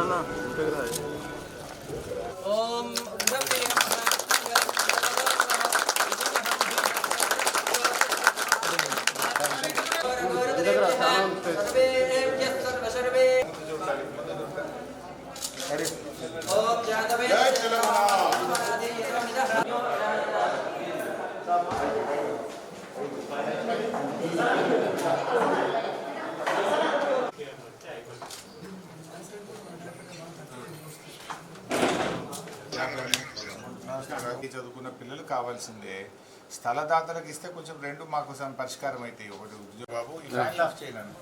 ओम చదువుకున్న పిల్లలు కావాల్సిందే. స్థలదాతలకు ఇస్తే కొంచెం రెండు మాకు పరిష్కారం అవుతాయి. ఒకటి బాబు ఈ ఫ్యాన్ ఆఫ్ చేయను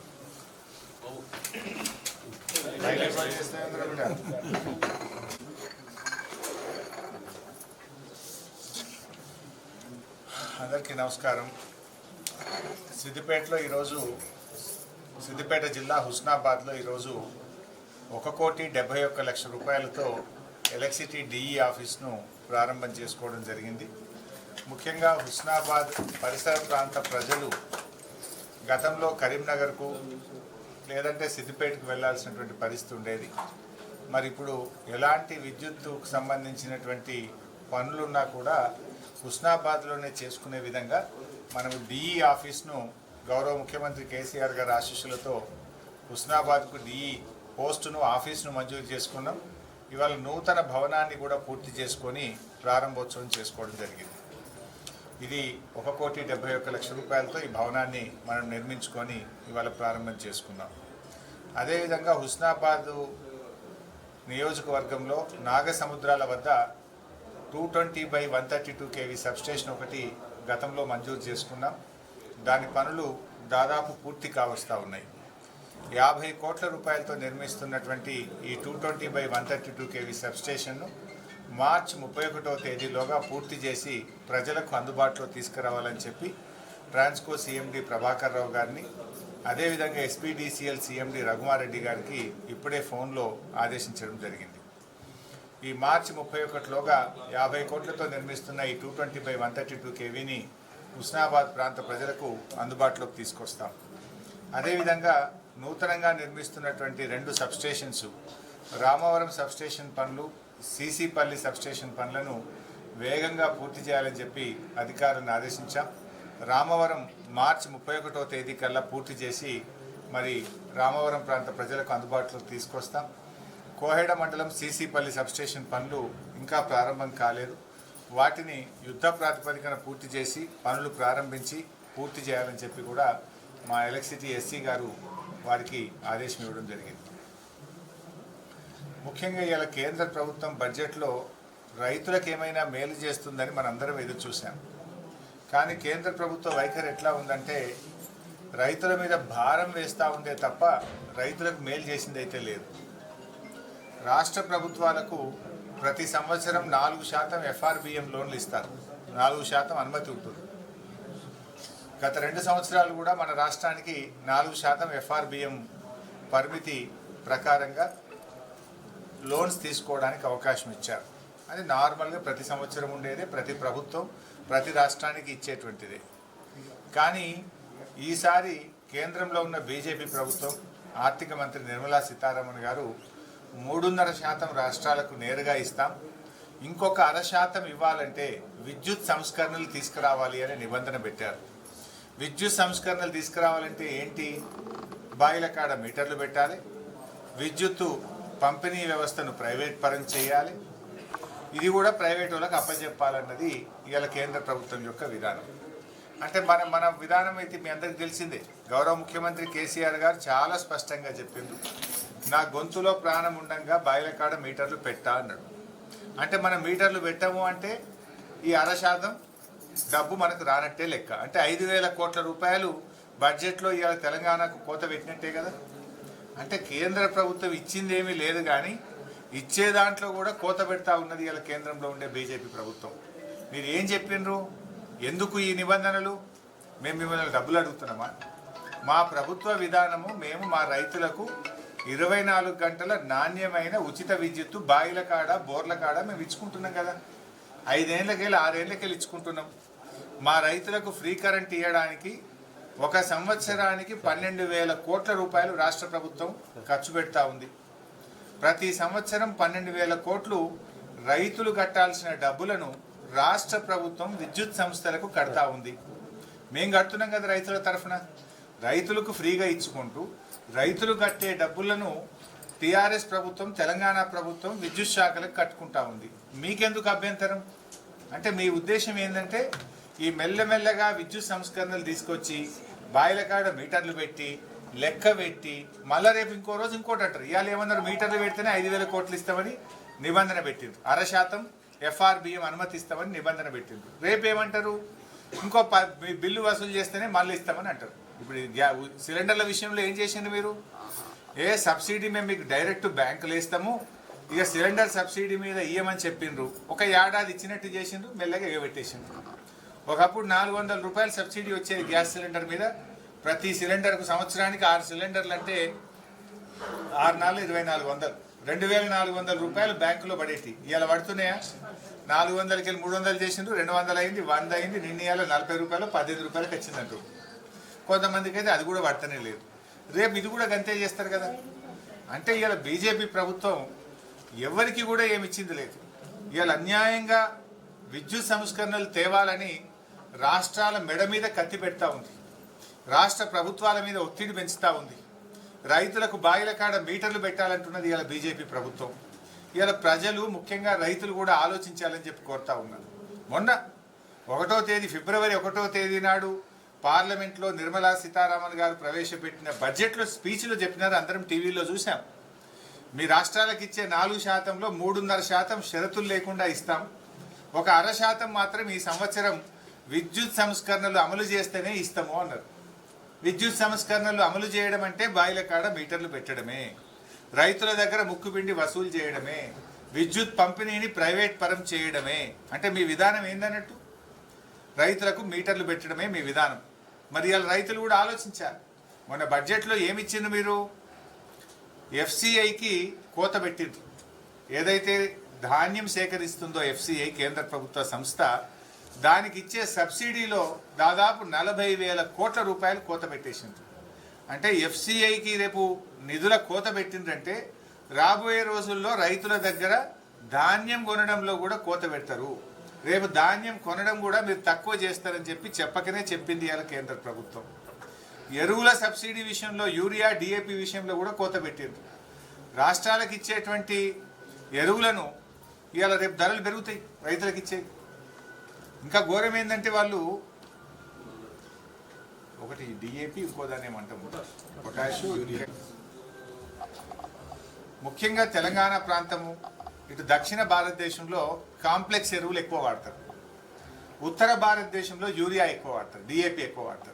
అందరికీ నమస్కారం. సిద్దిపేట జిల్లా హుస్నాబాద్లో ఈరోజు 1,71,00,000 రూపాయలతో ఎలక్ట్రిసిటీ డిఈ ఆఫీస్ను ప్రారంభం చేసుకోవడం జరిగింది. ముఖ్యంగా హుస్నాబాద్ పరిసర ప్రాంత ప్రజలు గతంలో కరీంనగర్కు లేదంటే సిద్దిపేటకు వెళ్లాల్సినటువంటి పరిస్థితి ఉండేది. మరి ఇప్పుడు ఎలాంటి విద్యుత్తుకు సంబంధించినటువంటి పనులున్నా కూడా హుస్నాబాద్లోనే చేసుకునే విధంగా మనము డిఈ ఆఫీస్ను గౌరవ ముఖ్యమంత్రి కేసీఆర్ గారి ఆశీస్సులతో హుస్నాబాద్కు డిఈ పోస్టును ఆఫీస్ను మంజూరు చేసుకున్నాం. ఇవాళ నూతన భవనాన్ని కూడా పూర్తి చేసుకొని ప్రారంభోత్సవం చేసుకోవడం జరిగింది. ఇది 1,71,00,000 రూపాయలతో ఈ భవనాన్ని మనం నిర్మించుకొని ఇవాళ ప్రారంభం చేసుకున్నాం. అదేవిధంగా హుస్నాబాదు నియోజకవర్గంలో నాగసముద్రాల వద్ద 220/132 kV సబ్స్టేషన్ ఒకటి గతంలో మంజూరు చేసుకున్నాం. దాని పనులు దాదాపు పూర్తి కావస్తూ ఉన్నాయి. 50 కోట్ల రూపాయలతో నిర్మిస్తున్నటువంటి ఈ 220/132 kV సబ్స్టేషన్ను మార్చి 31వ తేదీలోగా పూర్తి చేసి ప్రజలకు అందుబాటులో తీసుకురావాలని చెప్పి ట్రాన్స్కో సిఎండి ప్రభాకర్ రావు గారిని, అదేవిధంగా ఎస్పీడీసీఎల్ సిఎండి రఘుమారెడ్డి గారికి ఇప్పుడే ఫోన్లో ఆదేశించడం జరిగింది. ఈ మార్చి 31లోగా 50 కోట్లతో నిర్మిస్తున్న ఈ 220/132 kVని హుస్నాబాద్ ప్రాంత ప్రజలకు అందుబాటులోకి తీసుకొస్తాం. అదేవిధంగా నూతనంగా నిర్మిస్తున్నటువంటి 2 సబ్స్టేషన్స్ రామవరం సబ్స్టేషన్ పనులు, సీసీపల్లి సబ్స్టేషన్ పనులను వేగంగా పూర్తి చేయాలని చెప్పి అధికారులను ఆదేశించాం. రామవరం మార్చి 31వ తేదీ కల్లా పూర్తి చేసి మరి రామవరం ప్రాంత ప్రజలకు అందుబాటులోకి తీసుకొస్తాం. కోహెడ మండలం సీసీపల్లి సబ్స్టేషన్ పనులు ఇంకా ప్రారంభం కాలేదు. వాటిని యుద్ధ ప్రాతిపదికన పూర్తి చేసి పనులు ప్రారంభించి పూర్తి చేయాలని చెప్పి కూడా మా ఎలక్ట్రిసిటీ ఎస్సీ గారు వారికి ఆదేశం ఇవ్వడం జరిగింది. ముఖ్యంగా ఇలా కేంద్ర ప్రభుత్వం బడ్జెట్లో రైతులకు ఏమైనా మేలు చేస్తుందని మనందరం ఎదురు చూసాం. కానీ కేంద్ర ప్రభుత్వ వైఖరి ఎట్లా ఉందంటే రైతుల మీద భారం వేస్తూ ఉందే తప్ప రైతులకు మేలు చేసింది అయితే లేదు. రాష్ట్ర ప్రభుత్వాలకు ప్రతి సంవత్సరం 4% FRBM లోన్లు ఇస్తారు. 4% అనుమతి ఉంటుంది. గత 2 సంవత్సరాలు కూడా మన రాష్ట్రానికి 4% FRBM పరిమితి ప్రకారంగా లోన్స్ తీసుకోవడానికి అవకాశం ఇచ్చారు. అది నార్మల్గా ప్రతి సంవత్సరం ఉండేదే, ప్రతి ప్రభుత్వం ప్రతి రాష్ట్రానికి ఇచ్చేటువంటిదే. కానీ ఈసారి కేంద్రంలో ఉన్న బీజేపీ ప్రభుత్వం, ఆర్థిక మంత్రి నిర్మలా సీతారామన్ గారు 3.5% రాష్ట్రాలకు నేరుగా ఇస్తాం, ఇంకొక 0.5% ఇవ్వాలంటే విద్యుత్ సంస్కరణలు తీసుకురావాలి అనే నిబంధన పెట్టారు. విద్యుత్ సంస్కరణలు తీసుకురావాలంటే ఏంటి? బాయిల కాడ మీటర్లు పెట్టాలి, విద్యుత్తు పంపిణీ వ్యవస్థను ప్రైవేట్ పరం చేయాలి, ఇది కూడా ప్రైవేట్ వాళ్ళకి అప్పచెప్పాలన్నది ఇవాళ కేంద్ర ప్రభుత్వం యొక్క విధానం. అంటే మన విధానం అయితే మీ అందరికీ తెలిసిందే. గౌరవ ముఖ్యమంత్రి కేసీఆర్ గారు చాలా స్పష్టంగా చెప్పిండ్రు, నా గొంతులో ప్రాణం ఉండంగా బాయిల కాడ మీటర్లు పెట్టా అన్నాడు. అంటే మనం మీటర్లు పెట్టాము అంటే ఈ 0.5% డబ్బు మనకు రానట్టే లెక్క. అంటే 5,000 కోట్ల రూపాయలు బడ్జెట్లో ఇవాళ తెలంగాణకు కోత పెట్టినట్టే కదా. అంటే కేంద్ర ప్రభుత్వం ఇచ్చింది ఏమీ లేదు, కానీ ఇచ్చే దాంట్లో కూడా కోత పెడతా ఉన్నది ఇవాళ కేంద్రంలో ఉండే బీజేపీ ప్రభుత్వం. మీరు ఏం చెప్పిండ్రు? ఎందుకు ఈ నిబంధనలు? మేము మిమ్మల్ని డబ్బులు అడుగుతున్నామా? మా ప్రభుత్వ విధానము, మేము మా రైతులకు 24 గంటల నాణ్యమైన ఉచిత విద్యుత్తు బాయిల కాడ బోర్ల కాడ మేము ఇచ్చుకుంటున్నాం కదా. 5 ఏళ్ళకెళ్ళి 6 ఏళ్ళకెళ్ళి ఇచ్చుకుంటున్నాం. మా రైతులకు ఫ్రీ కరెంట్ ఇవ్వడానికి 1 సంవత్సరానికి 12,000 కోట్ల రూపాయలు రాష్ట్ర ప్రభుత్వం ఖర్చు పెడతా ఉంది. ప్రతి సంవత్సరం 12,000 కోట్లు రైతులు కట్టాల్సిన డబ్బులను రాష్ట్ర ప్రభుత్వం విద్యుత్ సంస్థలకు కడతా ఉంది. మేము కడుతున్నాం కదా రైతుల తరఫున. రైతులకు ఫ్రీగా ఇచ్చుకుంటూ రైతులు కట్టే డబ్బులను టీఆర్ఎస్ ప్రభుత్వం, తెలంగాణ ప్రభుత్వం విద్యుత్ శాఖలకు కట్టుకుంటా ఉంది. మీకెందుకు అభ్యంతరం? అంటే మీ ఉద్దేశం ఏంటంటే ఈ మెల్లమెల్లగా విద్యుత్ సంస్కరణలు తీసుకొచ్చి బాయిల కాడ మీటర్లు పెట్టి లెక్క పెట్టి మళ్ళీ రేపు ఇంకో రోజు ఇంకోటి అంటారు. ఇవాళ ఏమన్నారు, మీటర్లు పెడితేనే 5,000 కోట్లు ఇస్తామని నిబంధన పెట్టిండ్రు, 0.5% FRBM అనుమతిస్తామని నిబంధన పెట్టిండ్రు. రేపు ఏమంటారు, ఇంకో బిల్లు వసూలు చేస్తేనే మళ్ళీ ఇస్తామని అంటారు. ఇప్పుడు సిలిండర్ల విషయంలో ఏం చేసిండ్రు మీరు? సబ్సిడీ మేము మీకు డైరెక్ట్ బ్యాంకులు ఇస్తాము, ఇక సిలిండర్ సబ్సిడీ మీద ఇయ్యమని చెప్పిండ్రు. ఒక ఏడాది ఇచ్చినట్టు చేసిండ్రు, మెల్లగా ఎగబెట్టేసిండ్రు. ఒకప్పుడు 400 రూపాయలు సబ్సిడీ వచ్చేది గ్యాస్ సిలిండర్ మీద. ప్రతి సిలిండర్కు సంవత్సరానికి 6 సిలిండర్లు అంటే 6 నాలుగు 2400, 2,400 రూపాయలు బ్యాంకులో పడేటి. ఇవాళ పడుతున్నాయా? 400కి 300 చేసిండ్రు, 200 అయింది, 100 అయింది. నిన్న ఇవాళ 40 రూపాయలు 15 రూపాయలకి వచ్చిందంటారు. కొంతమందికి అయితే అది కూడా పడతనే లేదు. రేపు ఇది కూడా గంతే చేస్తారు కదా. అంటే ఇవాళ బీజేపీ ప్రభుత్వం ఎవరికి కూడా ఏమి ఇచ్చింది లేదు. ఇవాళ అన్యాయంగా విద్యుత్ సంస్కరణలు తేవాలని రాష్ట్రాల మెడ మీద కత్తి పెడతా ఉంది, రాష్ట్ర ప్రభుత్వాల మీద ఒత్తిడి పెంచుతూ ఉంది. రైతులకు బాయిల కాడ మీటర్లు పెట్టాలంటున్నది ఇవాళ బీజేపీ ప్రభుత్వం. ఇవాళ ప్రజలు, ముఖ్యంగా రైతులు కూడా ఆలోచించాలని చెప్పి కోరుతా ఉన్నారు. మొన్న ఫిబ్రవరి 1వ తేదీ నాడు పార్లమెంట్లో నిర్మలా సీతారామన్ గారు ప్రవేశపెట్టిన బడ్జెట్లో స్పీచ్లో చెప్పినారు, అందరం టీవీలో చూసాం. మీ రాష్ట్రాలకు ఇచ్చే 4%లో 3.5% షరతులు లేకుండా ఇస్తాం, ఒక 0.5% మాత్రం ఈ సంవత్సరం విద్యుత్ సంస్కరణలు అమలు చేస్తేనే ఇస్తాము అన్నారు. విద్యుత్ సంస్కరణలు అమలు చేయడం అంటే బాయిల కాడ మీటర్లు పెట్టడమే, రైతుల దగ్గర ముక్కుపిండి వసూలు చేయడమే, విద్యుత్ పంపిణీని ప్రైవేట్ పరం చేయడమే. అంటే మీ విధానం ఏందన్నట్టు? రైతులకు మీటర్లు పెట్టడమే మీ విధానం. మరి ఇవాళ రైతులు కూడా ఆలోచించారు. మొన్న బడ్జెట్లో ఏమిచ్చిండ్రు మీరు? FCIకి కోత పెట్టిండ్రు. ఏదైతే ధాన్యం సేకరిస్తుందో FCI, కేంద్ర ప్రభుత్వ సంస్థ, దానికి ఇచ్చే సబ్సిడీలో దాదాపు 40,000 కోట్ల రూపాయలు కోత పెట్టేసిండ్రు. అంటే FCIకి రేపు నిధుల కోత పెట్టిండ్రంటే రాబోయే రోజుల్లో రైతుల దగ్గర ధాన్యం కొనడంలో కూడా కోత పెడతారు. రేపు ధాన్యం కొనడం కూడా మీరు తక్కువ చేస్తారని చెప్పకనే చెప్పింది ఇవాళ కేంద్ర ప్రభుత్వం. ఎరువుల సబ్సిడీ విషయంలో, యూరియా, DAP విషయంలో కూడా కోత పెట్టిండ్రు. రాష్ట్రాలకు ఇచ్చేటువంటి ఎరువులను ఇవాళ రేపు ధరలు పెరుగుతాయి రైతులకు ఇచ్చే. ఇంకా ఘోరం ఏంటంటే వాళ్ళు ఒకటి DAP, ఇంకో దాన్ని ఏమంటాము పొటాష్, యూరియా. ముఖ్యంగా తెలంగాణ ప్రాంతము, ఇటు దక్షిణ భారతదేశంలో కాంప్లెక్స్ ఎరువులు ఎక్కువ వాడతారు, ఉత్తర భారతదేశంలో యూరియా ఎక్కువ వాడతారు, DAP ఎక్కువ వాడతారు.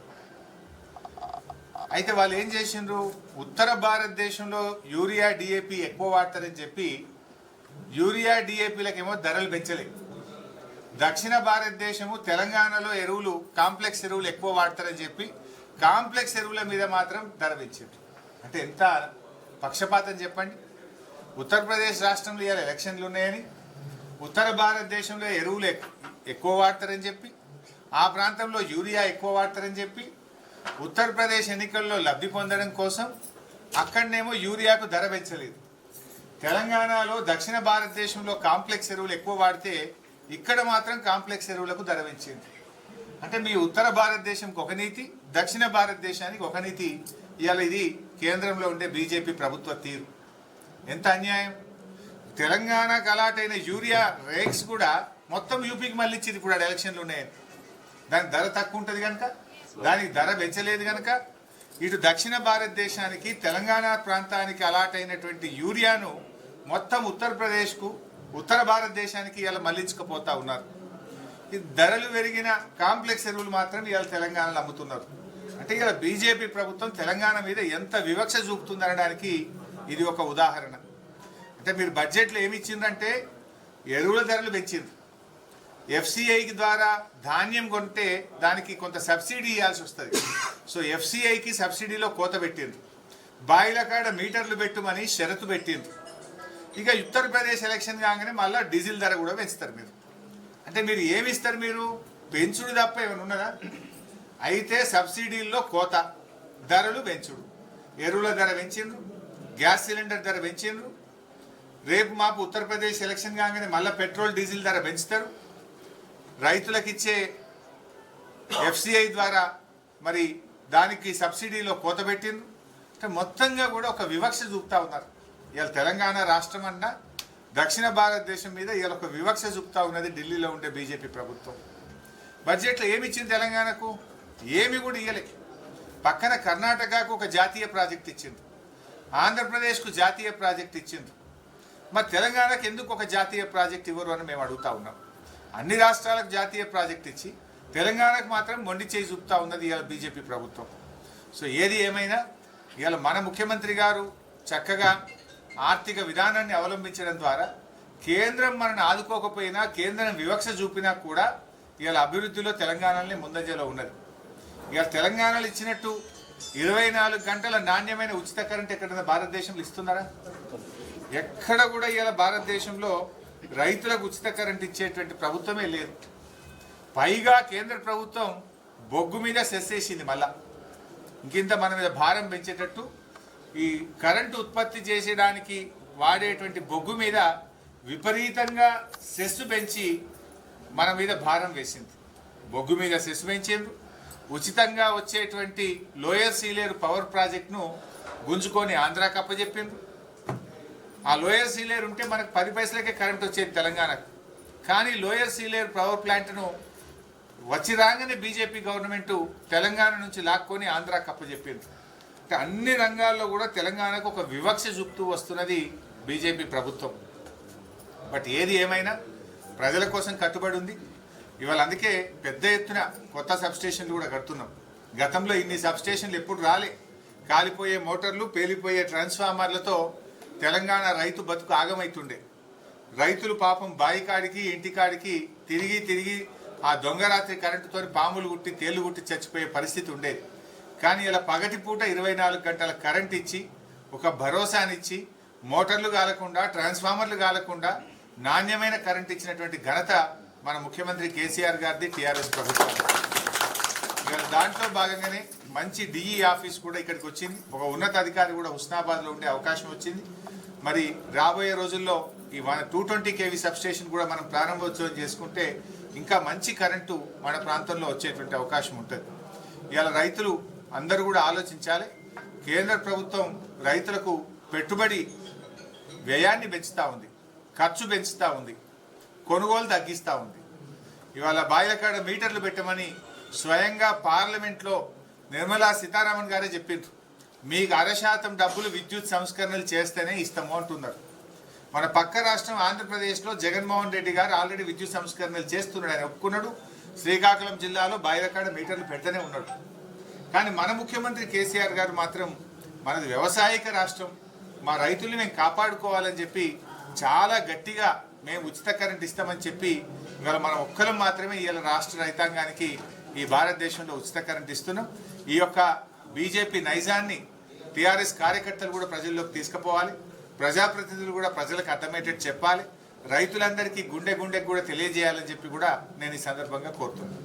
అయితే వాళ్ళు ఏం చేసిండ్రు, ఉత్తర భారతదేశంలో యూరియా, DAP ఎక్కువ వాడతారని చెప్పి యూరియా, DAPలకేమో ధరలు పెంచలేదు. దక్షిణ భారతదేశము, తెలంగాణలో ఎరువులు, కాంప్లెక్స్ ఎరువులు ఎక్కువ వాడతారని చెప్పి కాంప్లెక్స్ ఎరువుల మీద మాత్రం ధర పెంచారు. అంటే ఎంత పక్షపాతం చెప్పండి. ఉత్తరప్రదేశ్ రాష్ట్రంలో ఇవాళ ఎలక్షన్లు ఉన్నాయని, ఉత్తర భారతదేశంలో ఎరువులు ఎక్కువ వాడతారని చెప్పి, ఆ ప్రాంతంలో యూరియా ఎక్కువ వాడతారని చెప్పి, ఉత్తరప్రదేశ్ ఎన్నికల్లో లబ్ధి పొందడం కోసం అక్కడనేమో యూరియాకు ధర పెంచలేదు. తెలంగాణలో, దక్షిణ భారతదేశంలో కాంప్లెక్స్ ఎరువులు ఎక్కువ వాడితే ఇక్కడ మాత్రం కాంప్లెక్స్ ఎరువులకు ధర పెంచింది. అంటే మీ ఉత్తర భారతదేశంకి ఒక నీతి, దక్షిణ భారతదేశానికి ఒక నీతి. ఇవాళ ఇది కేంద్రంలో ఉండే బీజేపీ ప్రభుత్వ తీరు. ఎంత అన్యాయం. తెలంగాణకు అలాటైన యూరియా రేట్స్ కూడా మొత్తం యూపీకి మళ్ళీ ఇచ్చింది. ఇప్పుడు ఆడ ఎలక్షన్లు ఉన్నాయని దానికి ధర తక్కువ ఉంటుంది కనుక, దానికి ధర పెంచలేదు కనుక, ఇటు దక్షిణ భారతదేశానికి, తెలంగాణ ప్రాంతానికి అలాటైనటువంటి యూరియాను మొత్తం ఉత్తరప్రదేశ్కు, ఉత్తర భారతదేశానికి ఇవాళ మళ్లించకపోతా ఉన్నారు. ఈ ధరలు పెరిగిన కాంప్లెక్స్ ఎరువులు మాత్రం ఇవాళ తెలంగాణలో అమ్ముతున్నారు. అంటే ఇవాళ బీజేపీ ప్రభుత్వం తెలంగాణ మీద ఎంత వివక్ష చూపుతుందనడానికి ఇది ఒక ఉదాహరణ. అంటే మీరు బడ్జెట్లో ఏమి ఇచ్చిందంటే ఎరువుల ధరలు పెంచింది. FCIకి ద్వారా ధాన్యం కొంటే దానికి కొంత సబ్సిడీ ఇవ్వాల్సి వస్తుంది. సో FCIకి సబ్సిడీలో కోత పెట్టింది. బాయిల కాడ మీటర్లు పెట్టుమని షరతు పెట్టింది. ఇక ఉత్తరప్రదేశ్ ఎలక్షన్ కాగానే మళ్ళీ డీజిల్ ధర కూడా పెంచుతారు మీరు. అంటే మీరు ఏమి ఇస్తారు? మీరు పెంచుడు తప్ప ఏమైనా ఉన్నదా? అయితే సబ్సిడీల్లో కోత, ధరలు పెంచుడు, ఎరువుల ధర పెంచిండ్రు, గ్యాస్ సిలిండర్ ధర పెంచిండ్రు, రేపు మాపు ఉత్తరప్రదేశ్ ఎలక్షన్ కాగానే మళ్ళీ పెట్రోల్ డీజిల్ ధర పెంచుతారు. రైతులకు ఇచ్చే FCI ద్వారా మరి దానికి సబ్సిడీలో కోత పెట్టిండ్రు. అంటే మొత్తంగా కూడా ఒక వివక్ష చూపుతా ఉన్నారు. ఇవాళ తెలంగాణ రాష్ట్రం అన్నా దక్షిణ భారతదేశం మీద ఇవాళ ఒక వివక్ష చూపుతా ఉన్నది ఢిల్లీలో ఉండే బీజేపీ ప్రభుత్వం. బడ్జెట్లో ఏమి ఇచ్చింది తెలంగాణకు? ఏమి కూడా ఇవ్వలే. పక్కన కర్ణాటకకు ఒక జాతీయ ప్రాజెక్ట్ ఇచ్చింది, ఆంధ్రప్రదేశ్కు జాతీయ ప్రాజెక్ట్ ఇచ్చింది. మరి తెలంగాణకు ఎందుకు ఒక జాతీయ ప్రాజెక్ట్ ఇవ్వరు అని మేము అడుగుతా ఉన్నాం. అన్ని రాష్ట్రాలకు జాతీయ ప్రాజెక్ట్ ఇచ్చి తెలంగాణకు మాత్రం మొండి చేయి చూపుతా ఉన్నది ఇవాళ బీజేపీ ప్రభుత్వం. సో ఏది ఏమైనా ఇవాళ మన ముఖ్యమంత్రి గారు చక్కగా ఆర్థిక విధానాన్ని అవలంబించడం ద్వారా కేంద్రం మనని ఆదుకోకపోయినా, కేంద్రం వివక్ష చూపినా కూడా ఇవాళ అభివృద్ధిలో తెలంగాణనే ముందంజలో ఉన్నది. ఇవాళ తెలంగాణలో ఇచ్చినట్టు 24 గంటల నాణ్యమైన ఉచిత కరెంట్ ఎక్కడైనా భారతదేశంలో ఇస్తున్నారా? ఎక్కడ కూడా ఇవాళ భారతదేశంలో రైతులకు ఉచిత కరెంట్ ఇచ్చేటువంటి ప్రభుత్వమే లేదు. పైగా కేంద్ర ప్రభుత్వం బొగ్గు మీద సెస్ వేసింది. మళ్ళా ఇంకింత మన మీద భారం పెంచేటట్టు ఈ కరెంటు ఉత్పత్తి చేసేయడానికి వాడేటువంటి బొగ్గు మీద విపరీతంగా సెస్సు పెంచి మన మీద భారం వేసింది. బొగ్గు మీద సెస్సు పెంచేందుకు ఉచితంగా వచ్చేటువంటి లోయర్ సీలేరు పవర్ ప్రాజెక్ట్ను గుంజుకొని ఆంధ్రాకి అప్పచెప్పిండ్రు. ఆ లోయర్ సీలేరు ఉంటే మనకు 10 పైసలకే కరెంట్ వచ్చేది తెలంగాణకు. కానీ లోయర్ సీలేరు పవర్ ప్లాంట్ను వచ్చి రాగానే బీజేపీ గవర్నమెంట్ తెలంగాణ నుంచి లాక్కొని ఆంధ్రాకి అప్పచెప్పింది. అంటే అన్ని రంగాల్లో కూడా తెలంగాణకు ఒక వివక్ష చూపుతూ వస్తున్నది బీజేపీ ప్రభుత్వం. బట్ ఏది ఏమైనా ప్రజల కోసం కట్టుబడి ఉంది. ఇవాళ అందుకే పెద్ద ఎత్తున కొత్త సబ్స్టేషన్లు కూడా కడుతున్నాం. గతంలో ఇన్ని సబ్స్టేషన్లు ఎప్పుడు రాలే. కాలిపోయే మోటార్లు, పేలిపోయే ట్రాన్స్ఫార్మర్లతో తెలంగాణ రైతు బతుకు ఆగమైతుండే. రైతులు పాపం బాయికాడికి ఇంటికాడికి తిరిగి తిరిగి ఆ దొంగరాత్రి కరెంటుతో పాములు గుట్టి తేళ్లు గుట్టి చచ్చిపోయే పరిస్థితి ఉండేది. కానీ ఇలా పగటిపూట 24 గంటల కరెంట్ ఇచ్చి ఒక భరోసానిచ్చి మోటార్లు కాలకుండా, ట్రాన్స్ఫార్మర్లు కాలకుండా నాణ్యమైన కరెంట్ ఇచ్చినటువంటి ఘనత మన ముఖ్యమంత్రి కేసీఆర్ గారిది, టీఆర్ఎస్ ప్రభుత్వం. ఇవాళ దాంట్లో భాగంగానే మంచి డిఈ ఆఫీస్ కూడా ఇక్కడికి వచ్చింది. ఒక ఉన్నతాధికారి కూడా హుస్నాబాద్లో ఉండే అవకాశం వచ్చింది. మరి రాబోయే రోజుల్లో ఈ 220 kV సబ్స్టేషన్ కూడా మనం ప్రారంభోత్సవం చేసుకుంటే ఇంకా మంచి కరెంటు మన ప్రాంతంలో వచ్చేటువంటి అవకాశం ఉంటుంది. ఇవాళ రైతులు అందరూ కూడా ఆలోచించాలి. కేంద్ర ప్రభుత్వం రైతులకు పెట్టుబడి వ్యయాన్ని పెంచుతూ ఉంది, ఖర్చు పెంచుతూ ఉంది, కొనుగోలు తగ్గిస్తూ ఉంది. ఇవాళ బాయిలకాడ మీటర్లు పెట్టమని స్వయంగా పార్లమెంట్లో నిర్మలా సీతారామన్ గారే చెప్పిండ్రు. మీకు 0.5% డబ్బులు విద్యుత్ సంస్కరణలు చేస్తేనే ఇస్తాము అంటున్నారు. మన పక్క రాష్ట్రం ఆంధ్రప్రదేశ్లో జగన్మోహన్ రెడ్డి గారు ఆల్రెడీ విద్యుత్ సంస్కరణలు చేస్తున్నాడు, ఆయన ఒప్పుకున్నాడు. శ్రీకాకుళం జిల్లాలో బాయిలకాడ మీటర్లు పెడుతూనే ఉన్నాడు. కానీ మన ముఖ్యమంత్రి కేసీఆర్ గారు మాత్రం మనది వ్యవసాయక రాష్ట్రం, మా రైతుల్ని మేము కాపాడుకోవాలని చెప్పి చాలా గట్టిగా మేము ఉచిత కరెంట్ ఇస్తామని చెప్పి ఇవాళ మనం ఒక్కరం మాత్రమే ఇవాళ రాష్ట్ర రైతాంగానికి ఈ భారతదేశంలో ఉచిత కరెంట్ ఇస్తున్నాం. ఈ యొక్క బీజేపీ నైజాన్ని టీఆర్ఎస్ కార్యకర్తలు కూడా ప్రజల్లోకి తీసుకుపోవాలి. ప్రజాప్రతినిధులు కూడా ప్రజలకు అర్థమయ్యేటట్టు చెప్పాలి. రైతులందరికీ గుండె గుండెకు కూడా తెలియజేయాలని చెప్పి కూడా నేను ఈ సందర్భంగా కోరుతున్నాను.